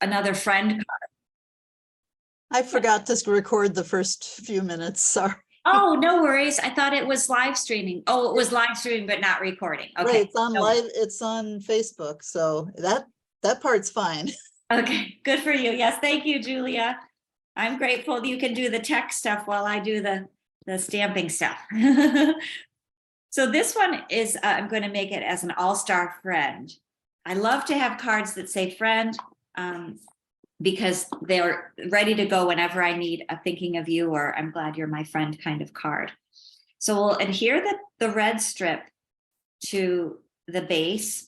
another friend. I forgot to record the first few minutes, sorry. Oh, no worries. I thought it was live streaming. Oh, it was live streaming, but not recording. Okay. Right, it's on No. live, it's on Facebook, so that part's fine. Okay, good for you. Yes, thank you, Julia. I'm grateful you can do the tech stuff while I do the stamping stuff. So this one is, I'm going to make it as an all-star friend. I love to have cards that say friend because they're ready to go whenever I need a thinking of you or I'm glad you're my friend kind of card. So we'll adhere the red strip to the base,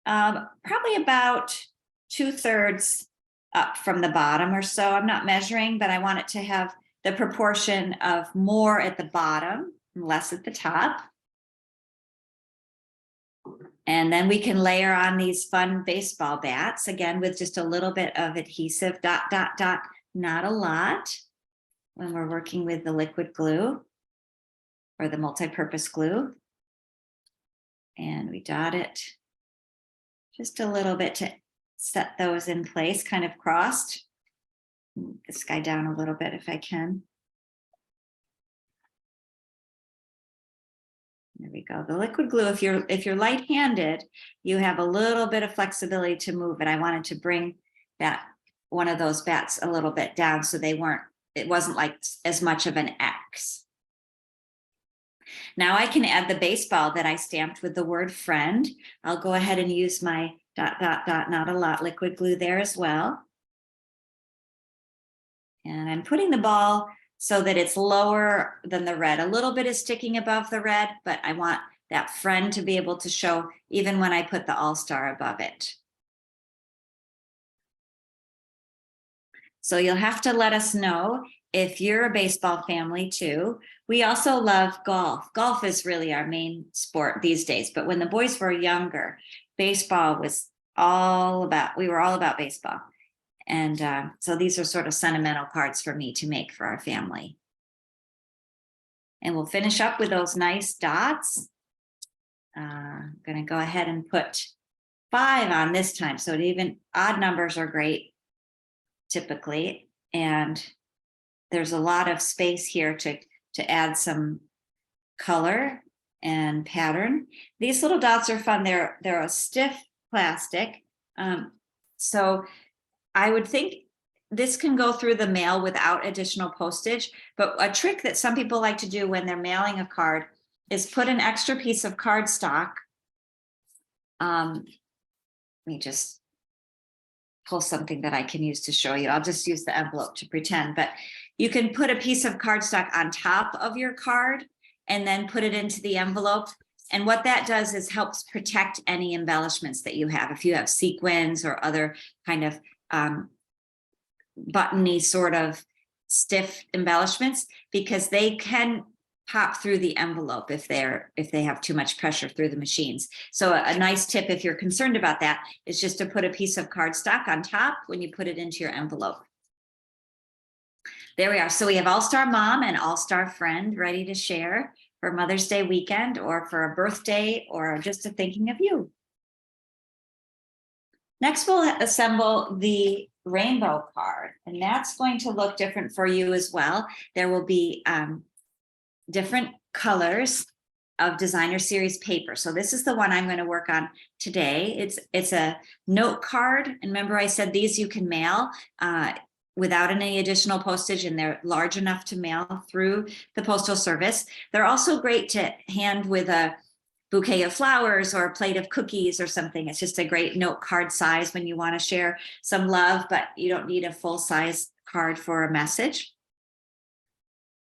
probably about 2/3 up from the bottom or so. I'm not measuring, but I want it to have the proportion of more at the bottom and less at the top. And then we can layer on these fun baseball bats, again, with just a little bit of adhesive, dot, dot, dot, not a lot when we're working with the liquid glue or the multi-purpose glue. And we dot it just a little bit to set those in place, kind of crossed. Move this guy down a little bit if I can. There we go. The liquid glue, if you're light-handed, you have a little bit of flexibility to move it. I wanted to bring that one of those bats a little bit down so it wasn't like as much of an X. Now I can add the baseball that I stamped with the word friend. I'll go ahead and use my dot, dot, dot, not a lot liquid glue there as well. And I'm putting the ball so that it's lower than the red. A little bit is sticking above the red, but I want that friend to be able to show even when I put the all-star above it. So you'll have to let us know if you're a baseball family too. We also love golf. Golf is really our main sport these days, but when the boys were younger, baseball was we were all about baseball. And so these are sort of sentimental cards for me to make for our family. And we'll finish up with those nice dots. I'm going to go ahead and put 5 on this time. So even odd numbers are great typically. And there's a lot of space here to add some color and pattern. These little dots are fun. They're a stiff plastic. So I would think this can go through the mail without additional postage, but a trick that some people like to do when they're mailing a card is put an extra piece of cardstock. Let me just pull something that I can use to show you. I'll just use the envelope to pretend, but you can put a piece of cardstock on top of your card and then put it into the envelope. And what that does is helps protect any embellishments that you have. If you have sequins or other kind of buttony sort of stiff embellishments, because they can pop through the envelope if they have too much pressure through the machines. So a nice tip if you're concerned about that is just to put a piece of cardstock on top when you put it into your envelope. There we are. So we have All-Star Mom and All-Star Friend ready to share for Mother's Day weekend or for a birthday or just a thinking of you. Next, we'll assemble the rainbow card, and that's going to look different for you as well. There will be different colors of designer series paper. So this is the one I'm going to work on today. It's a note card. And remember I said these you can mail without any additional postage, and they're large enough to mail through the Postal Service. They're also great to hand with a bouquet of flowers or a plate of cookies or something. It's just a great note card size when you want to share some love, but you don't need a full size card for a message.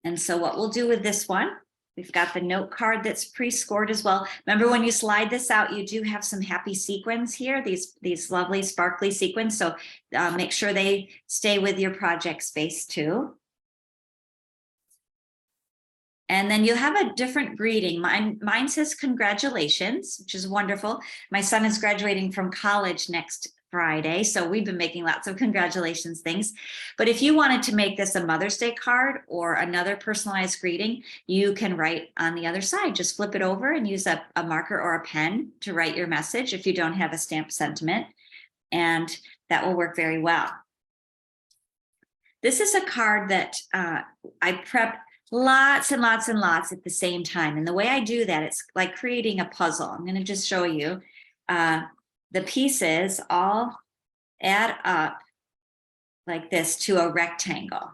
And so what we'll do with this one, we've got the note card that's pre-scored as well. Remember when you slide this out, you do have some happy sequins here, these lovely sparkly sequins. So make sure they stay with your project space too. And then you'll have a different greeting. Mine says congratulations, which is wonderful. My son is graduating from college next Friday, so we've been making lots of congratulations things. But if you wanted to make this a Mother's Day card or another personalized greeting, you can write on the other side. Just flip it over and use a marker or a pen to write your message if you don't have a stamped sentiment. And that will work very well. This is a card that I prep lots and lots and lots at the same time. And the way I do that, it's like creating a puzzle. I'm going to just show you. The pieces all add up like this to a rectangle.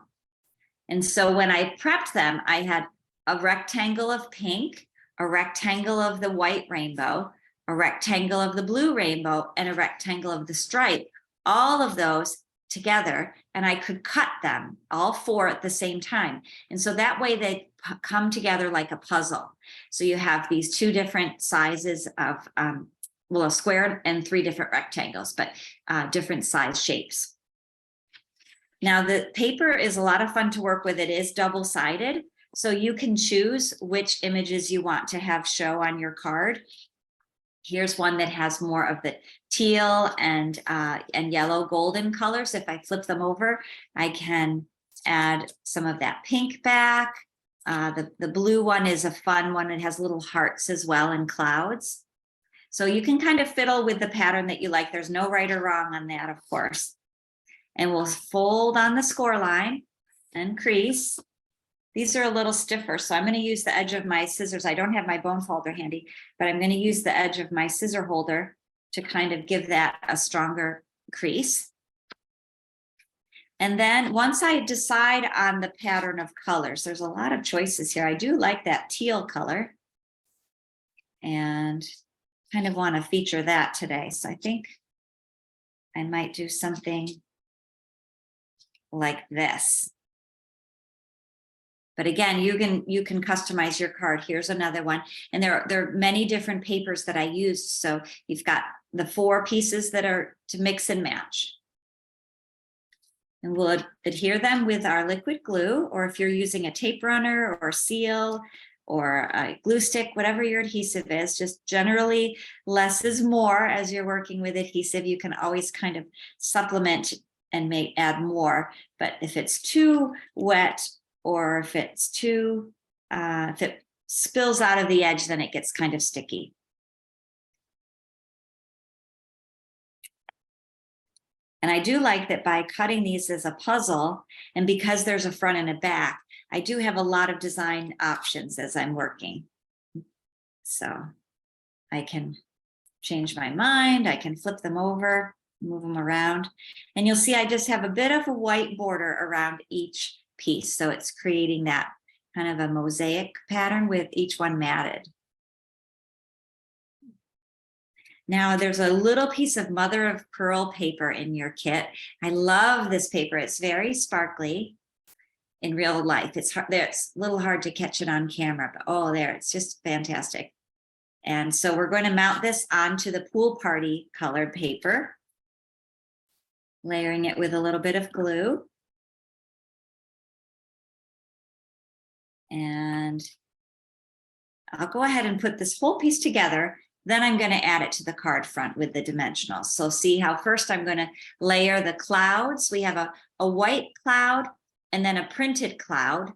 And so when I prepped them, I had a rectangle of pink, a rectangle of the white rainbow, a rectangle of the blue rainbow, and a rectangle of the stripe, all of those together, and I could cut them all four at the same time. And so that way they come together like a puzzle. So you have these two different sizes of, well, a square and three different rectangles, but different size shapes. Now the paper is a lot of fun to work with. It is double-sided, so you can choose which images you want to have show on your card. Here's one that has more of the teal and yellow golden colors. If I flip them over, I can add some of that pink back. The blue one is a fun one. It has little hearts as well and clouds. So you can kind of fiddle with the pattern that you like. There's no right or wrong on that, of course. And we'll fold on the score line and crease. These are a little stiffer, so I'm going to use the edge of my scissors. I don't have my bone folder handy, but I'm going to use the edge of my scissor holder to kind of give that a stronger crease. And then once I decide on the pattern of colors, there's a lot of choices here. I do like that teal color and kind of want to feature that today. So I think I might do something like this. But again, you can customize your card. Here's another one. And there are many different papers that I used. So you've got the 4 pieces that are to mix and match. And we'll adhere them with our liquid glue, or if you're using a tape runner or seal or a glue stick, whatever your adhesive is, just generally less is more as you're working with adhesive. You can always kind of supplement and add more. But if it's too wet, or if it's too, if it spills out of the edge, then it gets kind of sticky. And I do like that by cutting these as a puzzle, and because there's a front and a back, I do have a lot of design options as I'm working. So I can change my mind, I can flip them over, move them around, and you'll see I just have a bit of a white border around each piece. So it's creating that kind of a mosaic pattern with each one matted. Now there's a little piece of mother of pearl paper in your kit. I love this paper. It's very sparkly in real life. It's a little hard to catch it on camera, but oh, there, it's just fantastic. And so we're going to mount this onto the pool party colored paper, layering it with a little bit of glue. And I'll go ahead and put this whole piece together. Then I'm going to add it to the card front with the dimensionals. So see how first I'm going to layer the clouds. We have a white cloud and then a printed cloud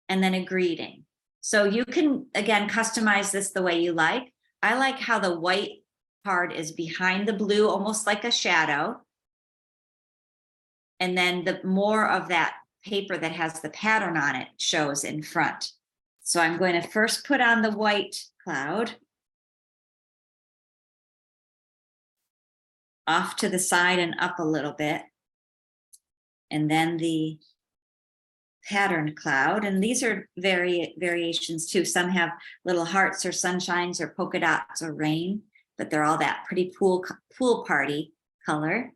and then a greeting. So you can, again, customize this the way you like. I like how the white card is behind the blue, almost like a shadow. And then the more of that paper that has the pattern on it shows in front. So I'm going to first put on the white cloud, off to the side and up a little bit, and then the pattern cloud. And these are variations too. Some have little hearts or sunshines or polka dots or rain, but they're all that pretty pool party color.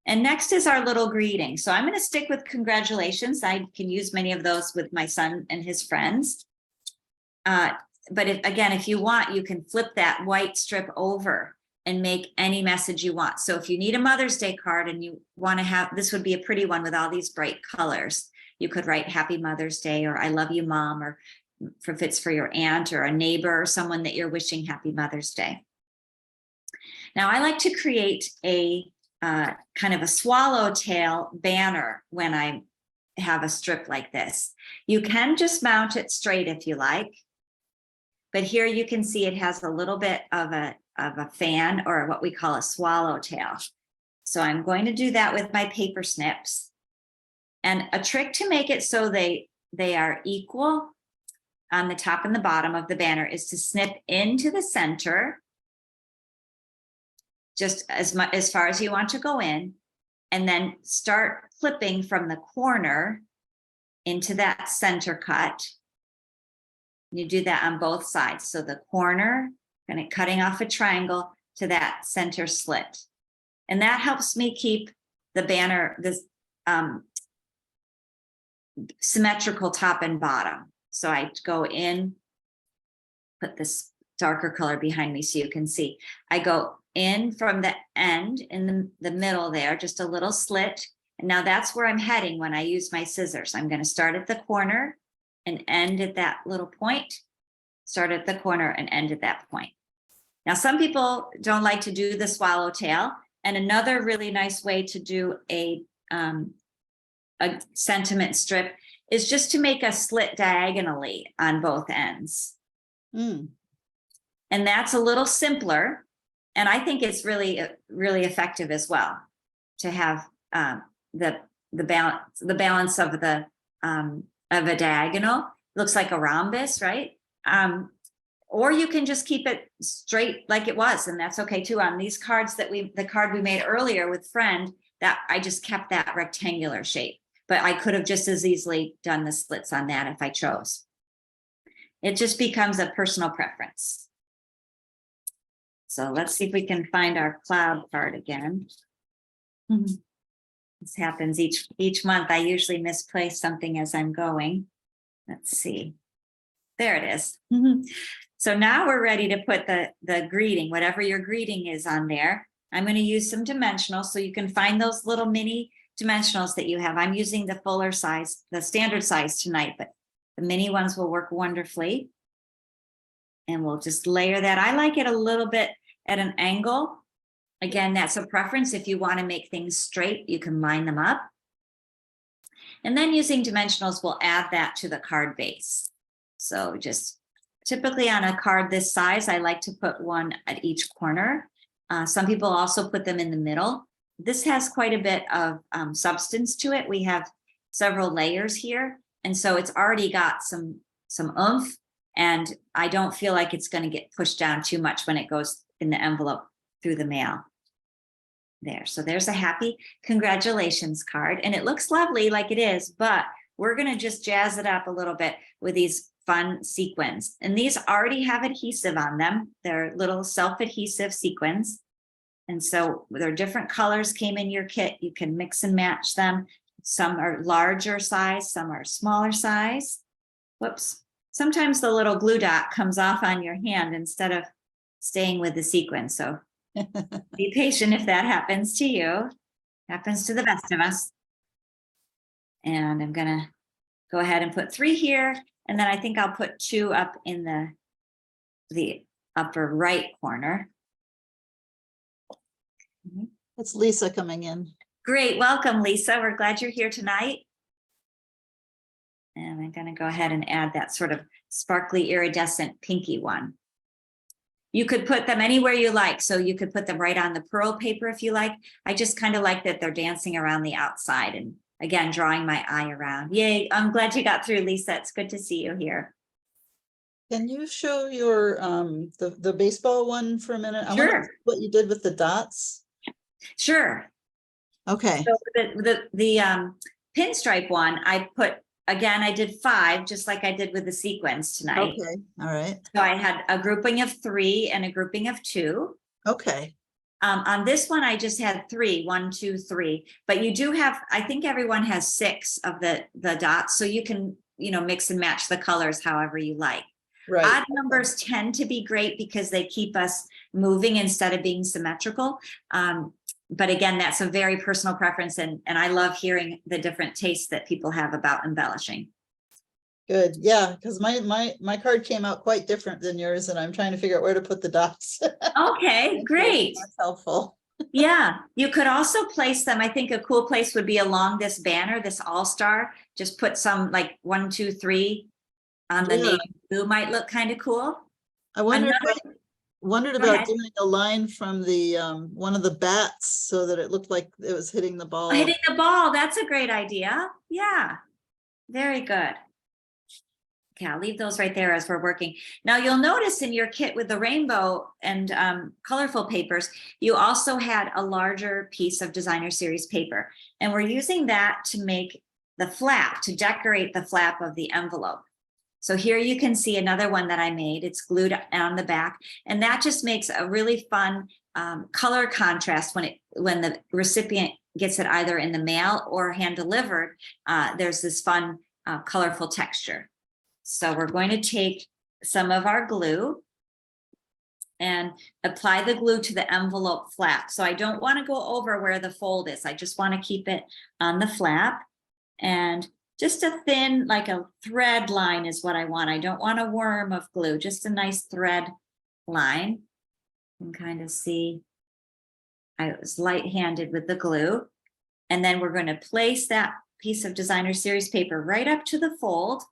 And next is our little greeting. So I'm going to stick with congratulations. I can use many of those with my son and his friends. But if you want, you can flip that white strip over and make any message you want. So if you need a Mother's Day card and you want to have, this would be a pretty one with all these bright colors. You could write Happy Mother's Day, or I love you, Mom, or if it's for your aunt or a neighbor or someone that you're wishing Happy Mother's Day. Now I like to create a kind of a swallowtail banner when I have a strip like this. You can just mount it straight if you like, but here you can see it has a little bit of a fan, or what we call a swallowtail. So I'm going to do that with my paper snips. And a trick to make it so they are equal on the top and the bottom of the banner is to snip into the center, just as far as you want to go in, and then start clipping from the corner into that center cut. You do that on both sides. So the corner, kind of cutting off a triangle to that center slit. And that helps me keep the banner, this symmetrical top and bottom. So I go in, put this darker color behind me so you can see. I go in from the end in the middle there, just a little slit. And now that's where I'm heading when I use my scissors. I'm going to start at the corner and end at that little point, start at the corner and end at that point. Now, some people don't like to do the swallowtail, and another really nice way to do a sentiment strip is just to make a slit diagonally on both ends. And that's a little simpler. And I think it's really, really effective as well to have the balance of a diagonal. It looks like a rhombus, right? Or you can just keep it straight like it was, and that's okay too. On these cards the card we made earlier with Friend, that I just kept that rectangular shape, but I could have just as easily done the slits on that if I chose. It just becomes a personal preference. So let's see if we can find our cloud card again. This happens each month. I usually misplace something as I'm going. Let's see. There it is. So now we're ready to put the greeting, whatever your greeting is on there. I'm going to use some dimensionals so you can find those little mini dimensionals that you have. I'm using the fuller size, the standard size tonight, but the mini ones will work wonderfully. And we'll just layer that. I like it a little bit at an angle. Again, that's a preference. If you want to make things straight, you can line them up. And then using dimensionals, we'll add that to the card base. So just typically on a card this size, I like to put one at each corner. Some people also put them in the middle. This has quite a bit of substance to it. We have several layers here. And so it's already got some oomph, and I don't feel like it's going to get pushed down too much when it goes in the envelope through the mail. There, so there's a happy congratulations card, and it looks lovely like it is, but we're going to just jazz it up a little bit with these fun sequins. And these already have adhesive on them. They're little self-adhesive sequins. And so there are different colors came in your kit. You can mix and match them. Some are larger size, some are smaller size. Whoops. Sometimes the little glue dot comes off on your hand instead of staying with the sequin. So be patient if that happens to you. Happens to the best of us. And I'm going to go ahead and put 3 here. And then I think I'll put 2 up in the upper right corner. It's Lisa coming in. Great. Welcome, Lisa. We're glad you're here tonight. And I'm going to go ahead and add that sort of sparkly iridescent pinky one. You could put them anywhere you like. So you could put them right on the pearl paper if you like. I just kind of like that they're dancing around the outside and again, drawing my eye around. Yay. I'm glad you got through, Lisa. It's good to see you here. Can you show your the baseball one for a minute? I Sure. wonder what you did with the dots. Sure. Okay. So the pinstripe one, I put, again, I did 5, just like I did with the sequins tonight. Okay. All right. So I had a grouping of 3 and a grouping of 2. Okay. On this one, I just had 3, 1, 2, 3, but you do have, I think everyone has 6 of the dots. So you can, mix and match the colors however you like. Right. Odd numbers tend to be great because they keep us moving instead of being symmetrical. But again, that's a very personal preference. And I love hearing the different tastes that people have about embellishing. Good. Yeah, because my card came out quite different than yours, and I'm trying to figure out where to put the dots. Okay, great. That's helpful. Yeah, you could also place them. I think a cool place would be along this banner, this all-star. Just put some like 1, 2, 3 on the navy blue might look kind of cool. I wondered Another, wondered go about ahead. doing a line from the one of the bats so that it looked like it was hitting the ball. Hitting the ball, that's a great idea. Yeah, very good. Okay, I'll leave those right there as we're working. Now you'll notice in your kit with the rainbow and colorful papers, you also had a larger piece of designer series paper. And we're using that to make the flap, to decorate the flap of the envelope. So here you can see another one that I made. It's glued on the back, and that just makes a really fun color contrast when the recipient gets it either in the mail or hand delivered. There's this fun colorful texture. So we're going to take some of our glue and apply the glue to the envelope flap. So I don't want to go over where the fold is. I just want to keep it on the flap, and just a thin, like a thread line is what I want. I don't want a worm of glue, just a nice thread line. You can kind of see I was light-handed with the glue. And then we're going to place that piece of designer series paper right up to the fold.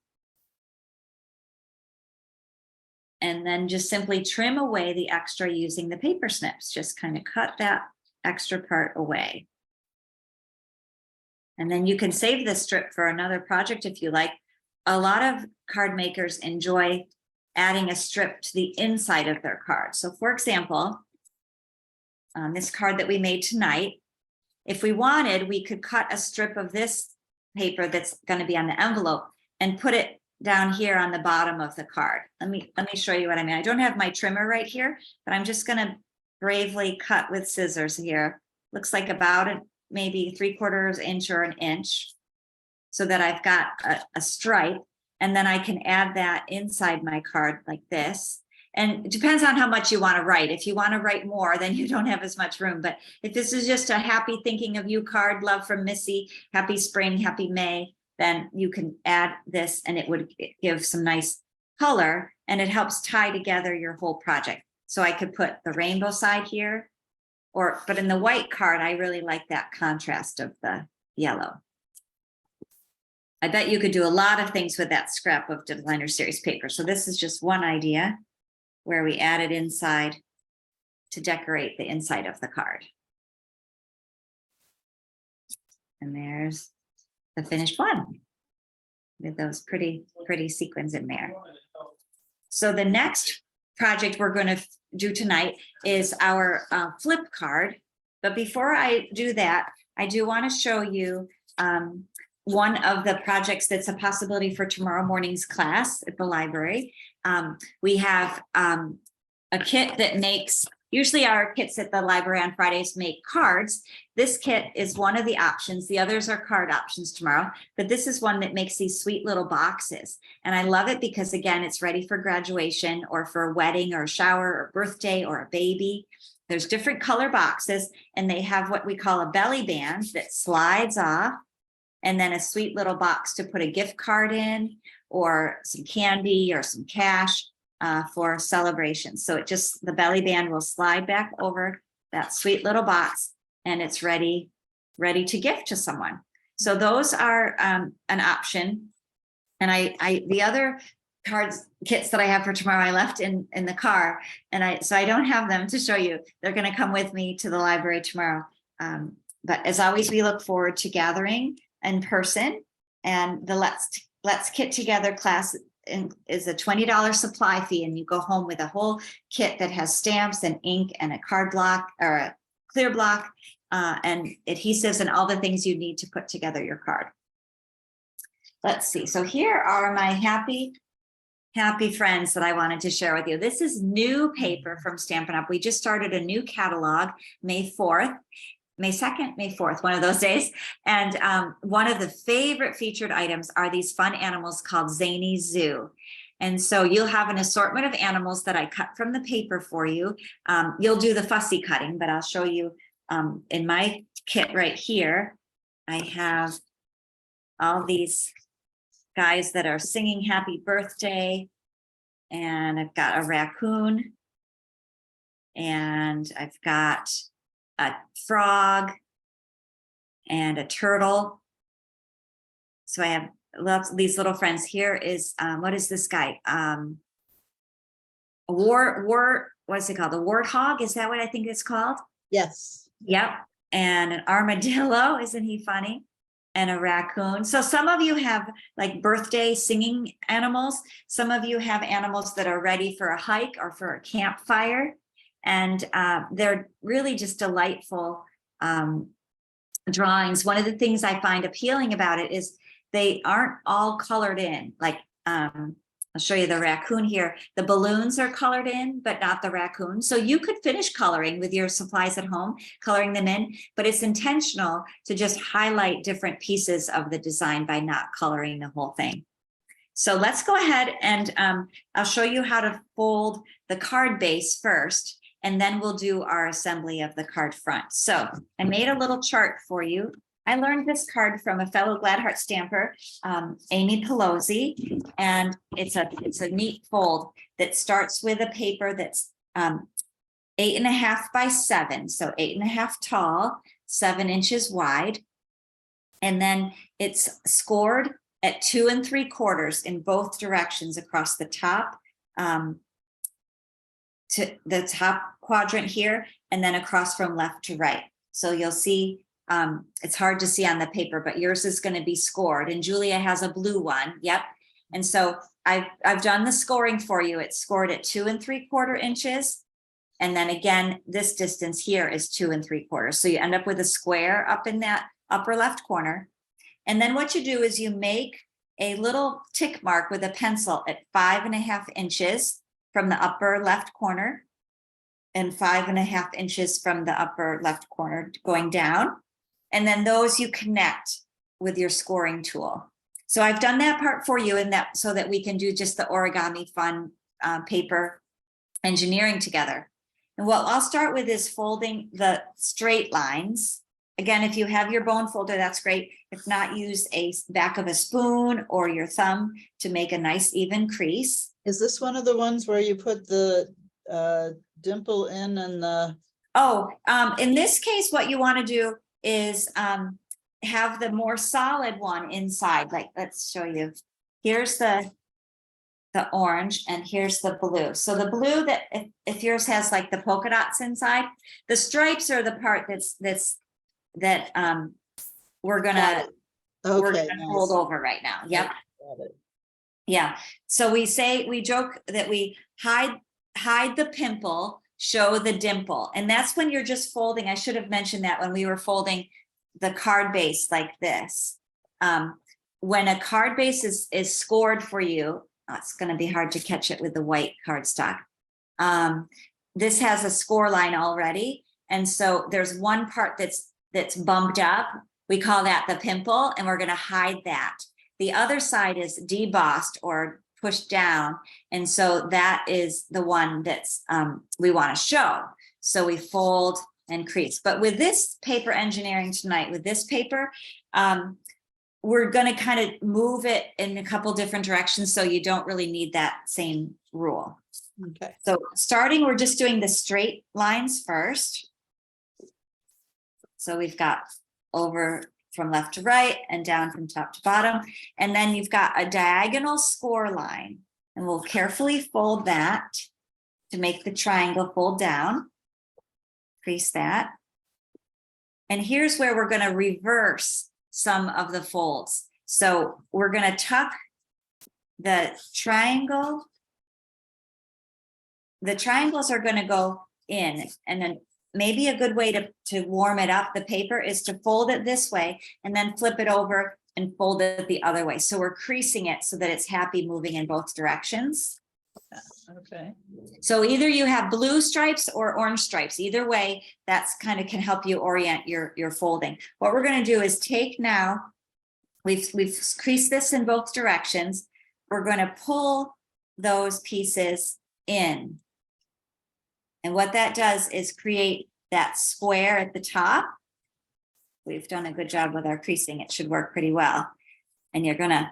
And then just simply trim away the extra using the paper snips. Just kind of cut that extra part away. And then you can save this strip for another project if you like. A lot of card makers enjoy adding a strip to the inside of their card. So for example, on this card that we made tonight, if we wanted, we could cut a strip of this paper that's going to be on the envelope and put it down here on the bottom of the card. Let me show you what I mean. I don't have my trimmer right here, but I'm just going to bravely cut with scissors here. Looks like about maybe 3/4 inch or an inch, so that I've got a stripe, and then I can add that inside my card like this. And it depends on how much you want to write. If you want to write more, then you don't have as much room. But if this is just a happy thinking of you card, love from Missy, happy spring, happy May, then you can add this and it would give some nice color, and it helps tie together your whole project. So I could put the rainbow side here, but in the white card, I really like that contrast of the yellow. I bet you could do a lot of things with that scrap of designer series paper. So this is just one idea where we added inside to decorate the inside of the card. And there's the finished one with those pretty sequins in there. So the next project we're going to do tonight is our flip card. But before I do that, I do want to show you one of the projects that's a possibility for tomorrow morning's class at the library. We have a kit that makes, usually our kits at the library on Fridays make cards. This kit is one of the options. The others are card options tomorrow, but this is one that makes these sweet little boxes. And I love it because, again, it's ready for graduation or for a wedding or a shower or birthday or a baby. There's different color boxes, and they have what we call a belly band that slides off, and then a sweet little box to put a gift card in, or some candy or some cash for celebrations. So the belly band will slide back over that sweet little box, and it's ready to gift to someone. So those are an option. And the other kits that I have for tomorrow, I left in the car, and so I don't have them to show you. They're going to come with me to the library tomorrow. But as always, we look forward to gathering in person, and the Let's Kit Together class is a $20 supply fee, and you go home with a whole kit that has stamps and ink and a card block or a clear block and adhesives and all the things you need to put together your card. Let's see. So here are my happy friends that I wanted to share with you. This is new paper from Stampin' Up. We just started a new catalog May 4th. May 2nd, May 4th, one of those days. And one of the favorite featured items are these fun animals called Zany Zoo. And so you'll have an assortment of animals that I cut from the paper for you. You'll do the fussy cutting, but I'll show you in my kit right here. I have all these guys that are singing happy birthday. And I've got a raccoon. And I've got a frog and a turtle. So I have lots of these little friends. Here is, what is this guy? what's it called? A warthog? Is that what I think it's called? Yes. Yep. And an armadillo, isn't he funny? And a raccoon. So some of you have like birthday singing animals. Some of you have animals that are ready for a hike or for a campfire. And they're really just delightful drawings. One of the things I find appealing about it is they aren't all colored in. Like, I'll show you the raccoon here. The balloons are colored in, but not the raccoon. So you could finish coloring with your supplies at home, coloring them in, but it's intentional to just highlight different pieces of the design by not coloring the whole thing. So let's go ahead and I'll show you how to fold the card base first, and then we'll do our assembly of the card front. So I made a little chart for you. I learned this card from a fellow Gladheart stamper, Amy Pelosi, and it's a neat fold that starts with a paper that's 8.5 by 7, so 8.5 tall, 7 inches wide, and then it's scored at 2 3/4 in both directions across the top, to the top quadrant here, and then across from left to right. So you'll see. It's hard to see on the paper, but yours is going to be scored, and Julia has a blue one. Yep. And so I've done the scoring for you. It's scored at 2 3/4 inches. And then again, this distance here is 2 3/4. So you end up with a square up in that upper left corner. And then what you do is you make a little tick mark with a pencil at 5.5 inches from the upper left corner and 5.5 inches from the upper left corner going down. And then those you connect with your scoring tool. So I've done that part for you, in that so that we can do just the origami fun paper engineering together. And what I'll start with is folding the straight lines. Again, if you have your bone folder, that's great. If not, use a back of a spoon or your thumb to make a nice even crease. Is this one of the ones where you put the dimple in and the? Oh, in this case, what you want to do is have the more solid one inside. Like, let's show you. Here's the orange and here's the blue. So the blue, that if yours has like the polka dots inside, the stripes are the part that we're gonna hold over right now. Yep. Got it. Yeah. So we joke that we hide the pimple, show the dimple. And that's when you're just folding. I should have mentioned that when we were folding the card base like this. When a card base is scored for you, it's going to be hard to catch it with the white cardstock. This has a score line already. And so there's one part that's bumped up. We call that the pimple, and we're going to hide that. The other side is debossed or pushed down. And so that is the one that's we want to show. So we fold and crease. But with this paper engineering tonight, with this paper, we're going to kind of move it in a couple different directions, so you don't really need that same rule. Okay. So starting, we're just doing the straight lines first. So we've got over from left to right and down from top to bottom. And then you've got a diagonal score line, and we'll carefully fold that to make the triangle fold down. Crease that. And here's where we're going to reverse some of the folds. So we're going to tuck the triangle. The triangles are going to go in, and then maybe a good way to warm it up, the paper, is to fold it this way and then flip it over and fold it the other way. So we're creasing it so that it's happy moving in both directions. Okay. So either you have blue stripes or orange stripes. Either way, that's kind of can help you orient your folding. What we're going to do is take now, we've creased this in both directions. We're going to pull those pieces in. And what that does is create that square at the top. We've done a good job with our creasing. It should work pretty well. And you're going to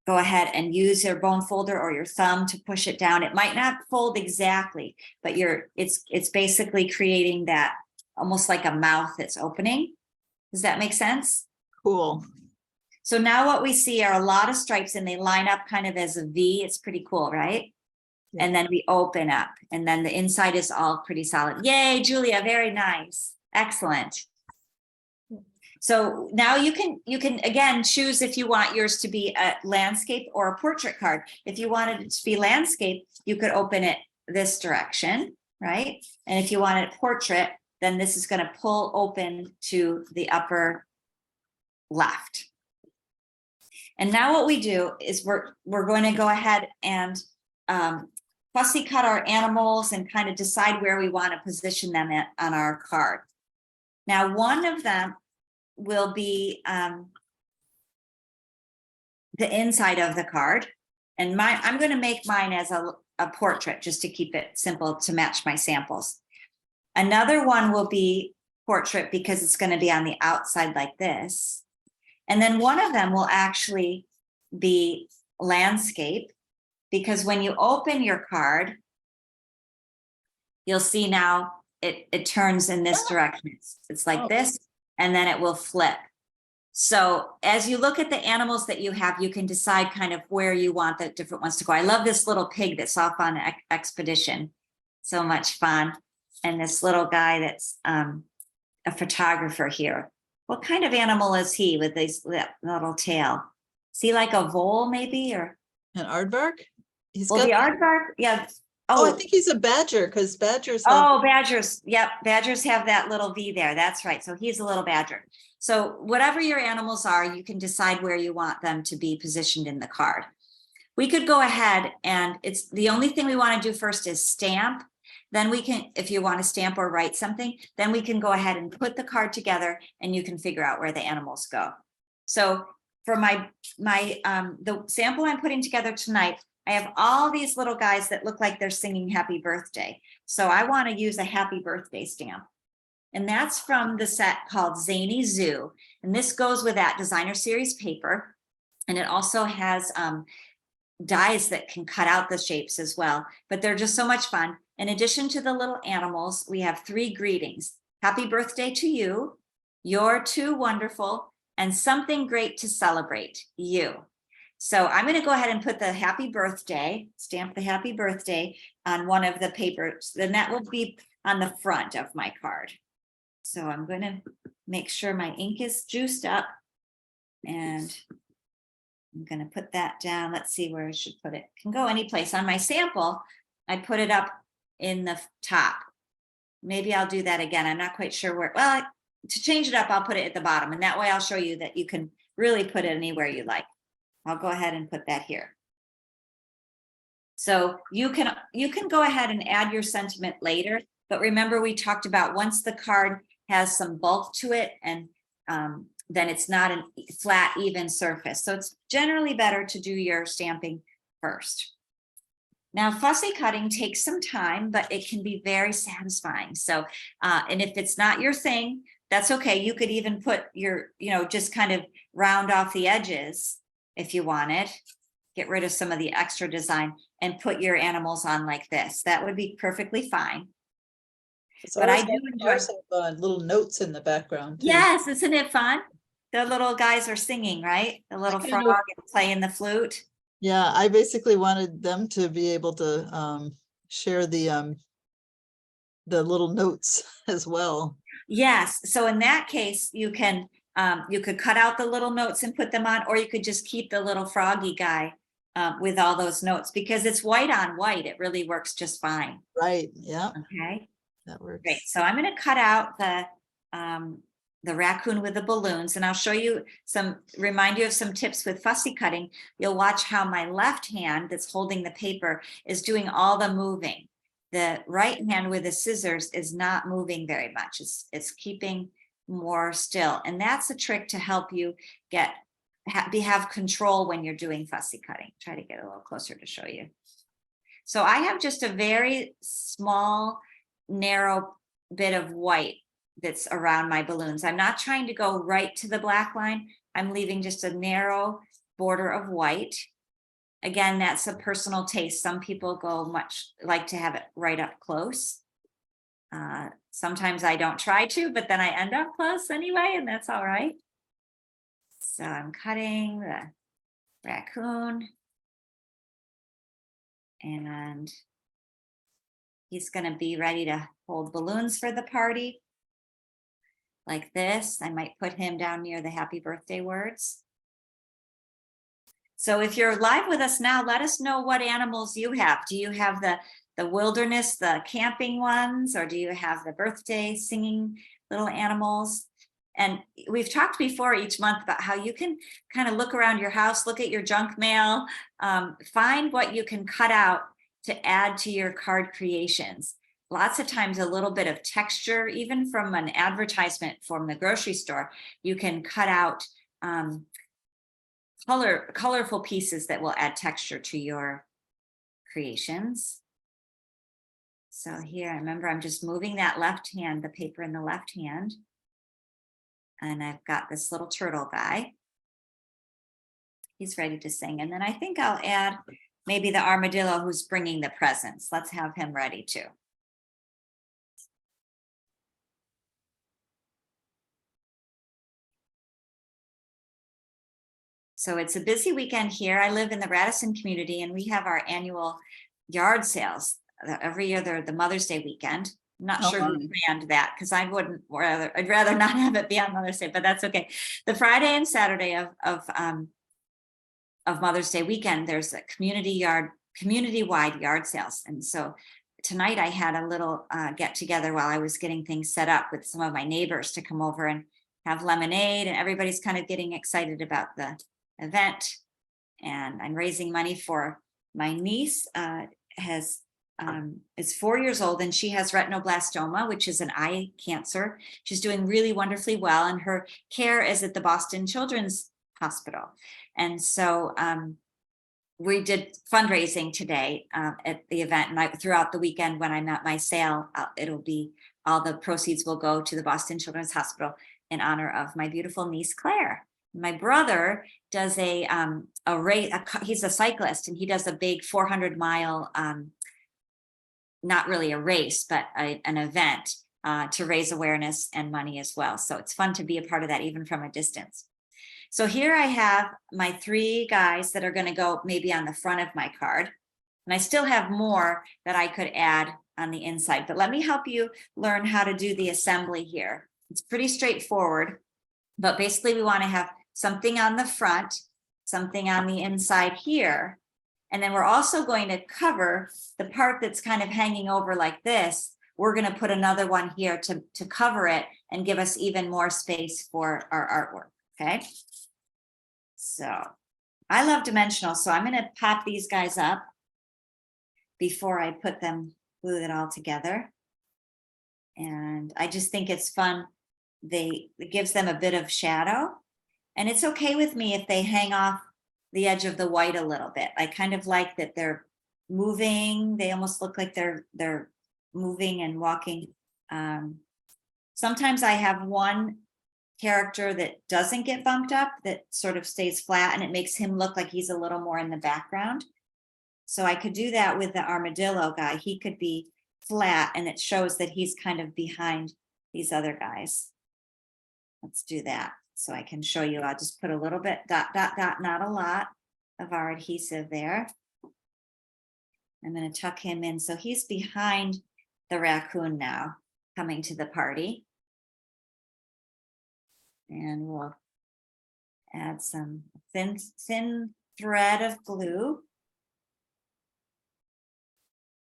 go ahead and use your bone folder or your thumb to push it down. It might not fold exactly, but it's basically creating that almost like a mouth that's opening. Does that make sense? Cool. So now what we see are a lot of stripes, and they line up kind of as a V. It's pretty cool, right? And then we open up, and then the inside is all pretty solid. Yay, Julia, very nice. Excellent. So now you can again choose if you want yours to be a landscape or a portrait card. If you wanted it to be landscape, you could open it this direction, right? And if you wanted portrait, then this is going to pull open to the upper left. And now what we do is we're going to go ahead and fussy cut our animals and kind of decide where we want to position them on our card. Now, one of them will be the inside of the card, and I'm going to make mine as a portrait just to keep it simple to match my samples. Another one will be portrait because it's going to be on the outside like this. And then one of them will actually be landscape, because when you open your card, you'll see now it turns in this direction. It's like this, and then it will flip. So as you look at the animals that you have, you can decide kind of where you want the different ones to go. I love this little pig that's off on an expedition. So much fun. And this little guy that's a photographer here. What kind of animal is he with this little tail? Is he like a vole maybe, or An aardvark? the aardvark? Yeah. Oh, I think he's a badger, because badgers have... Oh, badgers. Yep. Badgers have that little V there. That's right. So he's a little badger. So whatever your animals are, you can decide where you want them to be positioned in the card. We could go ahead, and it's the only thing we want to do first is stamp. Then we can, if you want to stamp or write something, then we can go ahead and put the card together, and you can figure out where the animals go. So for the sample I'm putting together tonight, I have all these little guys that look like they're singing happy birthday. So I want to use a happy birthday stamp. And that's from the set called Zany Zoo. And this goes with that designer series paper. And it also has dies that can cut out the shapes as well. But they're just so much fun. In addition to the little animals, we have 3 greetings. Happy birthday to you. You're too wonderful. And something great to celebrate, you. So I'm going to go ahead and put the happy birthday, stamp the happy birthday on one of the papers. Then that will be on the front of my card. So I'm going to make sure my ink is juiced up, and I'm going to put that down. Let's see where I should put it. It can go any place. On my sample, I put it up in the top. Maybe I'll do that again. I'm not quite sure where. Well, to change it up, I'll put it at the bottom, and that way I'll show you that you can really put it anywhere you like. I'll go ahead and put that here. So you can go ahead and add your sentiment later, but remember we talked about once the card has some bulk to it, and then it's not a flat, even surface. So it's generally better to do your stamping first. Now, fussy cutting takes some time, but it can be very satisfying. So, and if it's not your thing, that's okay. You could even put your, just kind of round off the edges if you wanted, get rid of some of the extra design and put your animals on like this. That would be perfectly fine. But I do enjoy little notes in the background too. Yes, isn't it fun? The little guys are singing, right? The little frog is playing the flute. Yeah, I basically wanted them to be able to share the little notes as well. Yes. So in that case, you could cut out the little notes and put them on, or you could just keep the little froggy guy with all those notes, because it's white on white. It really works just fine. Right. Yeah. Okay. That works. Great. So I'm going to cut out the raccoon with the balloons, and I'll show you remind you of some tips with fussy cutting. You'll watch how my left hand that's holding the paper is doing all the moving. The right hand with the scissors is not moving very much. It's keeping more still. And that's a trick to help you have control when you're doing fussy cutting. Try to get a little closer to show you. So I have just a very small, narrow bit of white that's around my balloons. I'm not trying to go right to the black line. I'm leaving just a narrow border of white. Again, that's a personal taste. Some people like to have it right up close. Sometimes I don't try to, but then I end up close anyway, and that's all right. So I'm cutting the raccoon. And he's going to be ready to hold balloons for the party. Like this. I might put him down near the happy birthday words. So if you're live with us now, let us know what animals you have. Do you have the wilderness, the camping ones, or do you have the birthday singing little animals? And we've talked before each month about how you can kind of look around your house, look at your junk mail, find what you can cut out to add to your card creations. Lots of times a little bit of texture, even from an advertisement from the grocery store, you can cut out colorful pieces that will add texture to your creations. So here, remember, I'm just moving that left hand, the paper in the left hand. And I've got this little turtle guy. He's ready to sing. And then I think I'll add maybe the armadillo who's bringing the presents. Let's have him ready too. So it's a busy weekend here. I live in the Radisson community and we have our annual yard sales. Every year they're the Mother's Day weekend. I'm not sure who planned that because I'd rather not have it be on Mother's Day, but that's okay. The Friday and Saturday of Mother's Day weekend, there's a community-wide yard sales. And so tonight I had a little get together while I was getting things set up with some of my neighbors to come over and have lemonade, and everybody's kind of getting excited about the event. And I'm raising money for my niece is 4 years old and she has retinoblastoma, which is an eye cancer. She's doing really wonderfully well, and her care is at the Boston Children's Hospital. And so we did fundraising today at the event, and throughout the weekend when I'm at my sale, it'll be all the proceeds will go to the Boston Children's Hospital in honor of my beautiful niece Claire. My brother does a race. He's a cyclist, and he does a big 400-mile. Not really a race, but an event to raise awareness and money as well. So it's fun to be a part of that, even from a distance. So here I have my 3 guys that are going to go maybe on the front of my card. And I still have more that I could add on the inside, but let me help you learn how to do the assembly here. It's pretty straightforward, but basically we want to have something on the front, something on the inside here. And then we're also going to cover the part that's kind of hanging over like this. We're going to put another one here to cover it and give us even more space for our artwork. Okay. So I love dimensional. So I'm going to pop these guys up before I glue it all together. And I just think it's fun. It gives them a bit of shadow. And it's okay with me if they hang off the edge of the white a little bit. I kind of like that they're moving. They almost look like they're moving and walking. Sometimes I have one character that doesn't get bumped up, that sort of stays flat, and it makes him look like he's a little more in the background. So I could do that with the armadillo guy. He could be flat and it shows that he's kind of behind these other guys. Let's do that. So I can show you, I'll just put a little bit, dot, dot, dot, not a lot of our adhesive there. I'm going to tuck him in. So he's behind the raccoon now, coming to the party. And we'll add some thin thread of glue.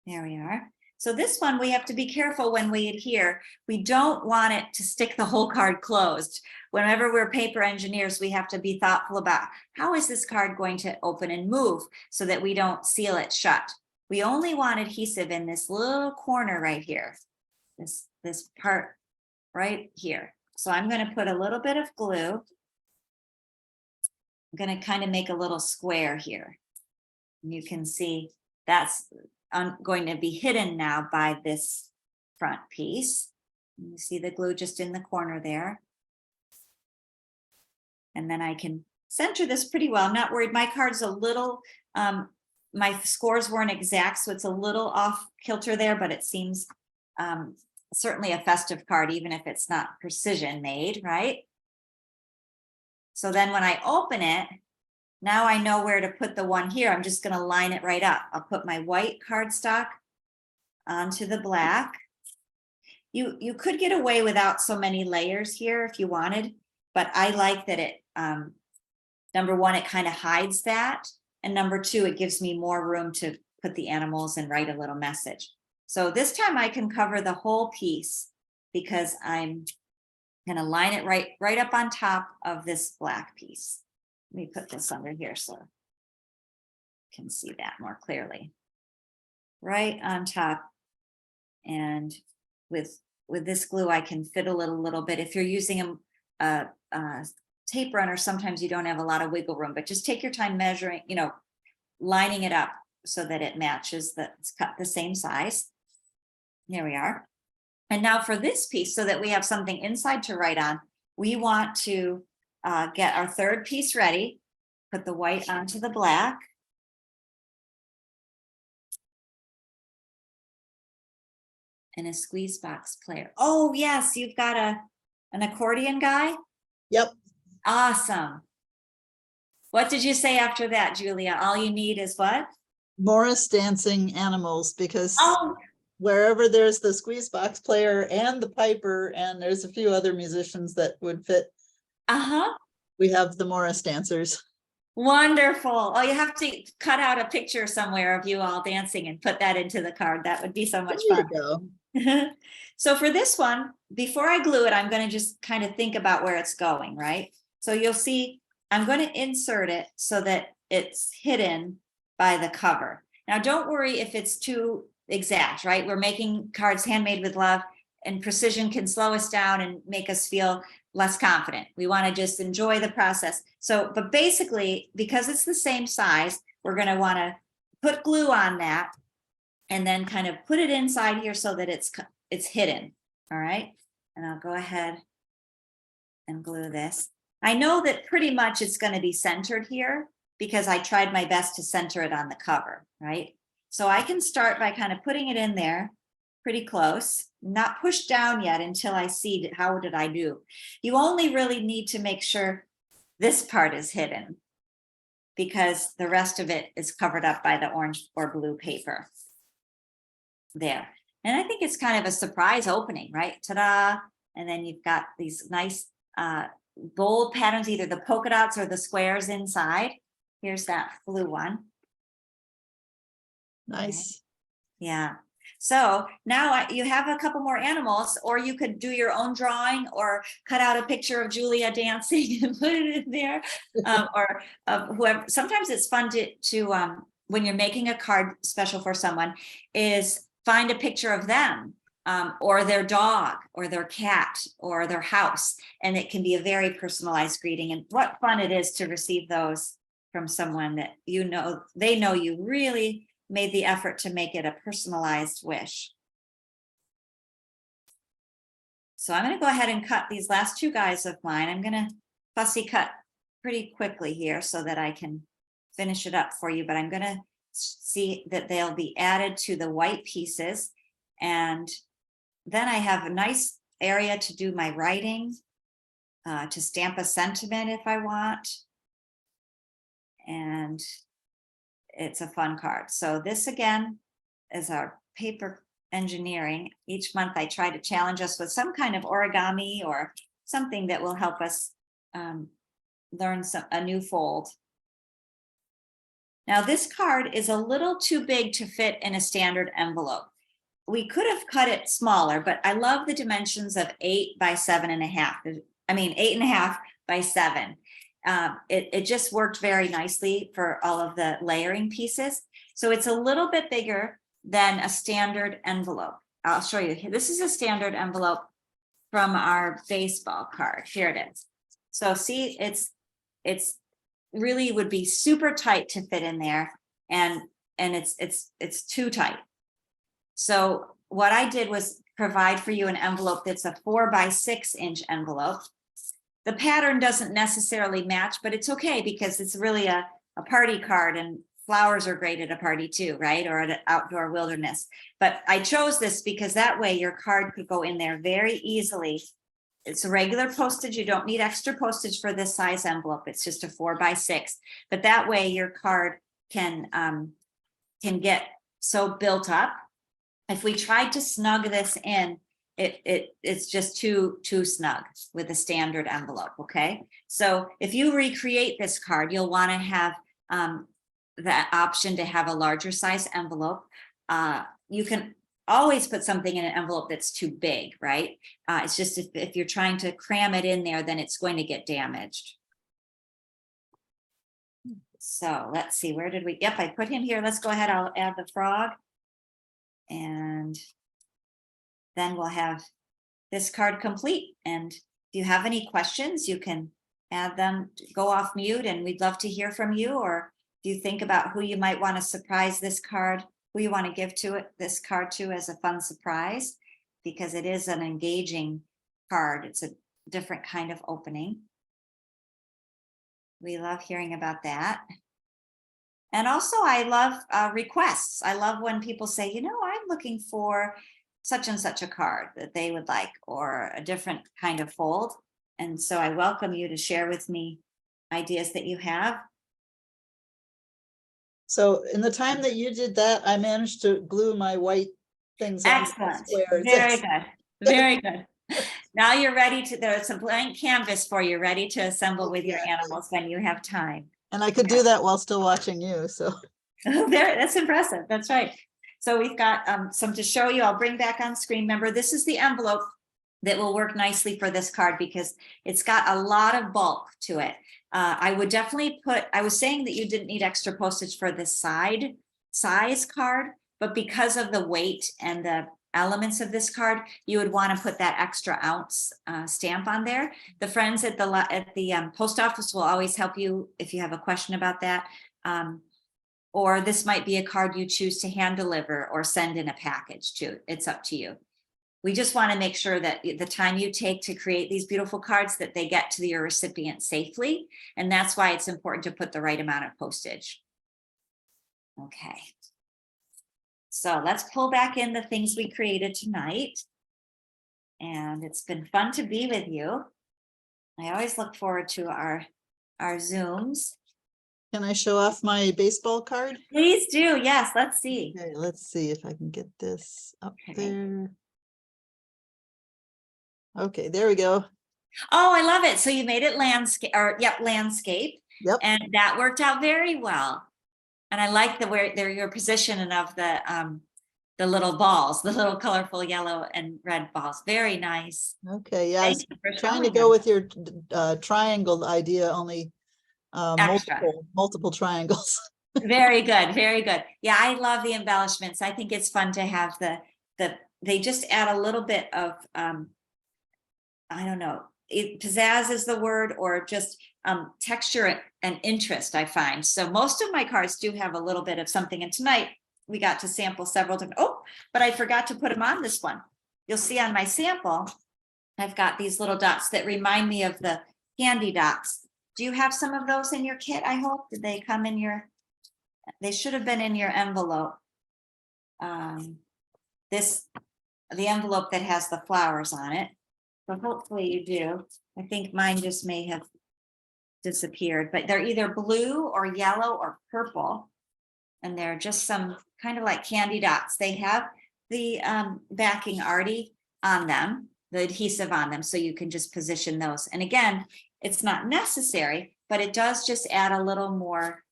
There we are. So this one, we have to be careful when we adhere. We don't want it to stick the whole card closed. Whenever we're paper engineers, we have to be thoughtful about how is this card going to open and move so that we don't seal it shut. We only want adhesive in this little corner right here, this part right here. So I'm going to put a little bit of glue. I'm going to kind of make a little square here. And you can see that's going to be hidden now by this front piece. You see the glue just in the corner there. And then I can center this pretty well. I'm not worried. My card's a little, my scores weren't exact, so it's a little off kilter there, but it seems certainly a festive card, even if it's not precision made, right? So then when I open it, Now I know where to put the one here. I'm just going to line it right up. I'll put my white cardstock onto the black. You could get away without so many layers here if you wanted, but I like that it, number one, it kind of hides that. And number two, it gives me more room to put the animals and write a little message. So this time I can cover the whole piece because I'm going to line it right up on top of this black piece. Let me put this under here so you can see that more clearly. Right on top. And with this glue, I can fiddle it a little bit. If you're using a tape runner, sometimes you don't have a lot of wiggle room, but just take your time measuring, lining it up so that it matches, it's cut the same size. Here we are. And now for this piece, so that we have something inside to write on, we want to get our third piece ready. Put the white onto the black. And a squeeze box player. Oh, yes, you've got an accordion guy? Yep. Awesome. What did you say after that, Julia? All you need is what? Morris dancing animals, because Oh, wherever there's the squeeze box player and the piper, and there's a few other musicians that would fit, we have the Morris dancers. wonderful. Oh, you have to cut out a picture somewhere of you all dancing and put that into the card. That would be so much There fun. you go. So for this one, before I glue it, I'm going to just kind of think about where it's going, right? So you'll see, I'm going to insert it so that it's hidden by the cover. Now, don't worry if it's too exact, right? We're making cards handmade with love, and precision can slow us down and make us feel less confident. We want to just enjoy the process. So, but basically, because it's the same size, we're going to want to put glue on that and then kind of put it inside here so that it's hidden. All right. And I'll go ahead and glue this. I know that pretty much it's going to be centered here because I tried my best to center it on the cover, right? So I can start by kind of putting it in there pretty close, not push down yet until I see how did I do. You only really need to make sure this part is hidden because the rest of it is covered up by the orange or blue paper. There. And I think it's kind of a surprise opening, right? Ta-da! And then you've got these nice bold patterns, either the polka dots or the squares inside. Here's that blue one. Nice. Okay. Yeah. So now you have a couple more animals, or you could do your own drawing or cut out a picture of Julia dancing and put it in there, or whoever. Sometimes it's fun to when you're making a card special for someone, is find a picture of them or their dog or their cat or their house, and it can be a very personalized greeting. And what fun it is to receive those from someone that they know you really made the effort to make it a personalized wish. So I'm going to go ahead and cut these last two guys of mine. I'm going to fussy cut pretty quickly here so that I can finish it up for you, but I'm going to see that they'll be added to the white pieces. And then I have a nice area to do my writing, to stamp a sentiment if I want. And it's a fun card. So this again is our paper engineering. Each month I try to challenge us with some kind of origami or something that will help us learn a new fold. Now this card is a little too big to fit in a standard envelope. We could have cut it smaller, but I love the dimensions of 8 by 7.5. I mean, 8.5 by 7. It just worked very nicely for all of the layering pieces. So it's a little bit bigger than a standard envelope. I'll show you. This is a standard envelope from our baseball card. Here it is. So see, it's really would be super tight to fit in there, and it's too tight. So what I did was provide for you an envelope that's a 4 by 6 inch envelope. The pattern doesn't necessarily match, but it's okay because it's really a party card, and flowers are great at a party too, right? Or at an outdoor wilderness. But I chose this because that way your card could go in there very easily it's a regular postage. You don't need extra postage for this size envelope. It's just a 4x6, but that way your card can get so built up. If we tried to snug this in, it's just too snug with a standard envelope. Okay, so if you recreate this card, you'll want to have that option to have a larger size envelope. You can always put something in an envelope that's too big, right? It's just if you're trying to cram it in there, then it's going to get damaged. So let's see, where did we, yep, I put him here. Let's go ahead, I'll add the frog. And then we'll have this card complete. And if you have any questions, you can add them, go off mute, and we'd love to hear from you. Or if you think about who you might want to surprise this card, who you want to give to it, this card to as a fun surprise, because it is an engaging card. It's a different kind of opening. We love hearing about that. And also I love requests. I love when people say, you know, I'm looking for such and such a card that they would like, or a different kind of fold. And so I welcome you to share with me ideas that you have. So in the time that you did that, I managed to glue my white things on Excellent. squares. Very good. Very good. Now you're ready to, there's a blank canvas for you, ready to assemble with your animals when you have time. And I could do that while still watching you, so. That's impressive. That's right. So we've got some to show you. I'll bring back on screen. Remember, this is the envelope that will work nicely for this card because it's got a lot of bulk to it. I would definitely put, I was saying that you didn't need extra postage for this side size card, but because of the weight and the elements of this card, you would want to put that extra ounce stamp on there. The friends at the post office will always help you if you have a question about that. Or this might be a card you choose to hand deliver or send in a package too. It's up to you. We just want to make sure that the time you take to create these beautiful cards, that they get to your recipient safely. And that's why it's important to put the right amount of postage. Okay. So let's pull back in the things we created tonight. And it's been fun to be with you. I always look forward to our Zooms. Can I show off my baseball card? Please do. Yes, let's see. Okay, let's see if I can get this up Okay. there. Okay, there we go. Oh, I love it. So you made it landscape, or landscape. Yep. And that worked out very well. And I like your position of the little balls, the little colorful yellow and red balls. Very nice. Okay, yeah, I was Thank you for trying to showing go us. with your triangle idea, only multiple triangles. Very good, very good. Yeah, I love the embellishments. I think it's fun to have they just add a little bit of I don't know, pizzazz is the word, or just texture and interest, I find. So most of my cards do have a little bit of something. And tonight we got to sample several different, but I forgot to put them on this one. You'll see on my sample, I've got these little dots that remind me of the candy dots. Do you have some of those in your kit, I hope? Did they come in they should have been in your envelope. The envelope that has the flowers on it. So hopefully you do. I think mine just may have disappeared, but they're either blue or yellow or purple. And they're just some kind of like candy dots. They have the backing already on them, the adhesive on them, so you can just position those. And again, it's not necessary, but it does just add a little more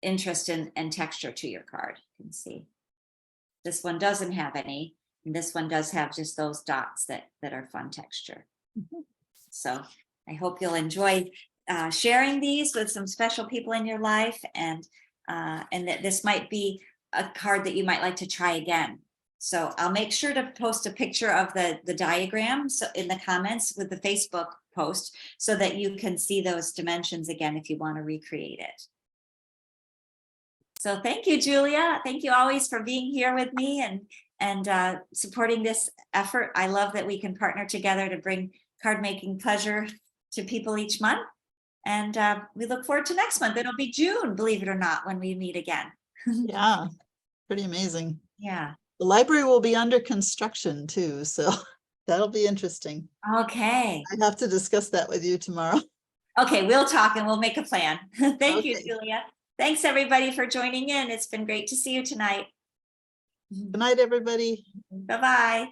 interest and texture to your card. You can see this one doesn't have any. And this one does have just those dots that are fun texture. Mm-hmm. So I hope you'll enjoy sharing these with some special people in your life, and that this might be a card that you might like to try again. So I'll make sure to post a picture of the diagram in the comments with the Facebook post, so that you can see those dimensions again if you want to recreate it. So thank you, Julia. Thank you always for being here with me and supporting this effort. I love that we can partner together to bring card making pleasure to people each month. And we look forward to next month. It'll be June, believe it or not, when we meet again. Yeah, pretty amazing. Yeah. The library will be under construction too, so That'll be interesting. Okay. I have to discuss that with you tomorrow. Okay, we'll talk and we'll make a plan. Thank you, Okay. Julia. Thanks, everybody, for joining in. It's been great to see you tonight. Good night, everybody. Bye-bye.